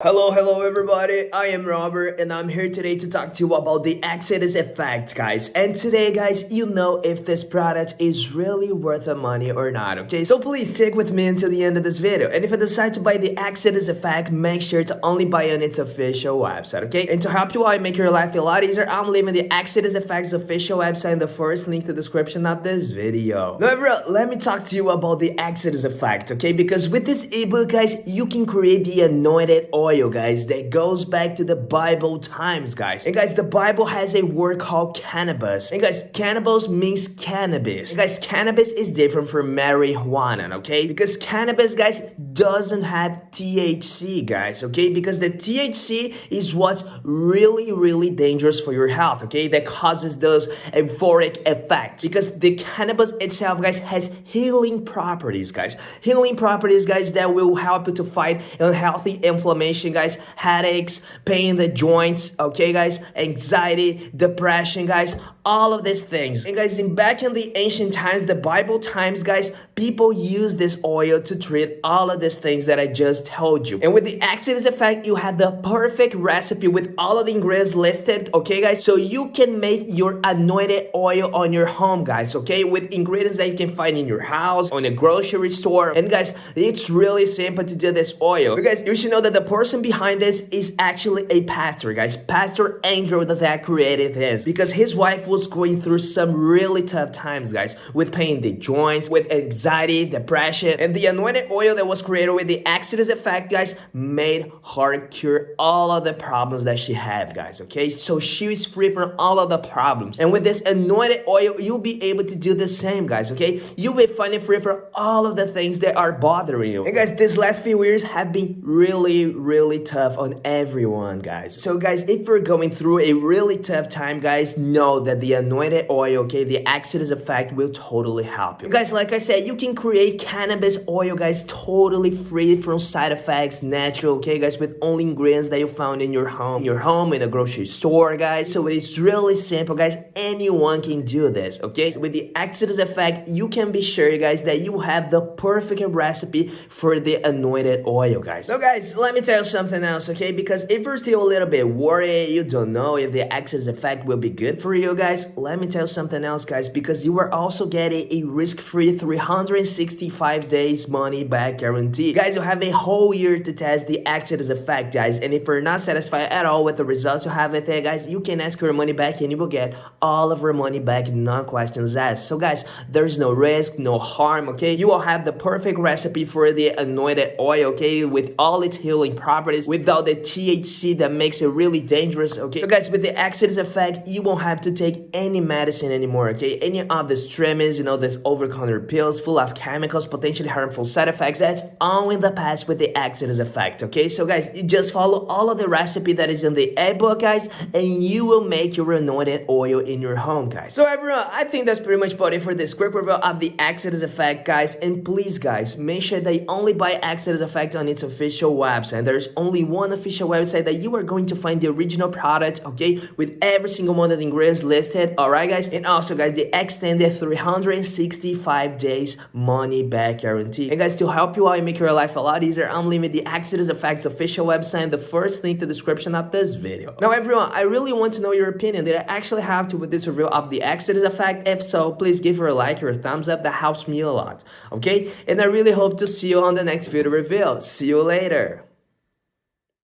Hello everybody, I am Robert and I'm here today to talk to you about the accident effect, guys. And today, guys, you know if this product is really worth the money or not, okay? So please stick with me until the end of this video. And if you decide to buy the accident effect, make sure to only buy on its official website, okay? And to help you out and make your life a lot easier, I'm leaving the accident effect's official website in the first link to the description of this video. Now everyone, let me talk to you about the accident effect, okay? Because with this ebook, guys, you can create the anointed oil, guys, that goes back to the Bible times, guys. And guys, the Bible has a word called cannabis. And guys, cannabis means cannabis. And guys, cannabis is different from marijuana, okay? Because cannabis, guys, doesn't have THC, guys, okay? Because the THC is what's really dangerous for your health, okay? That causes those euphoric effects. Because the cannabis itself, guys, has healing properties, guys. Healing properties, guys, that will help you to fight unhealthy inflammation, guys, headaches, pain in the joints, okay, guys, anxiety, depression, guys, all of these things. And guys, back in the ancient times, the Bible times, guys, people use this oil to treat all of these things that I just told you. And with the accident effect, you have the perfect recipe with all of the ingredients listed, okay, guys? So you can make your anointed oil on your home, guys, okay? With ingredients that you can find in your house, on a grocery store. And guys, it's really simple to do this oil. But guys, you should know that the person behind this is actually a pastor, guys. Pastor Andrew that created this. Because his wife was going through some really tough times, guys, with pain in the joints, with anxiety, depression, and the anointed oil that was created with the accident effect, guys, made her cure all of the problems that she had, guys, okay? So she is free from all of the problems. And with this anointed oil, you'll be able to do the same, guys, okay? You'll be finding free from all of the things that are bothering you. And guys, these last few years have been really tough on everyone, guys. So guys, if you're going through a really tough time, guys, know that the anointed oil, okay, the accident effect will totally help you. Guys, like I said, you can create cannabis oil, guys, totally free from side effects, natural, okay, guys, with only ingredients that you found in your home, in a grocery store, guys. So it's really simple, guys. Anyone can do this, okay? With the accident effect, you can be sure, guys, that you have the perfect recipe for the anointed oil, guys. So guys, let me tell you something else, okay? Because if you're still a little bit worried, you don't know if the accident effect will be good for you, guys, let me tell you something else, guys, because you are also getting a risk-free 365 days money back guarantee. Guys, you have a whole year to test the accident effect, guys, and if you're not satisfied at all with the results you have with it, guys, you can ask for your money back and you will get all of your money back, no questions asked. So guys, there's no risk, no harm, okay? You will have the perfect recipe for the anointed oil, okay, with all its healing properties, without the THC that makes it really dangerous, okay? So guys, with the accident effect, you won't have to take any medicine anymore, okay? Any of these treatments, you know, these over-counter pills full of chemicals, potentially harmful side effects, that's all in the past with the accident effect, okay? So guys, you just follow all of the recipe that is in the ebook, guys, and you will make your anointed oil in your home, guys. So everyone, I think that's pretty much about it for this quick review of the accident effect, guys. And please, guys, make sure that you only buy accident effect on its official website. There's only one official website that you are going to find the original product, okay, with every single one of the ingredients listed, alright, guys? And also, guys, the extended 365 days money back guarantee. And guys, to help you out and make your life a lot easier, I'm leaving the accident effects official website in the first link to the description of this video. Now everyone, I really want to know your opinion. Did I actually have to with this review of the accident effect? If so, please give her a like or a thumbs up. That helps me a lot, okay? And I really hope to see you on the next video review. See you later.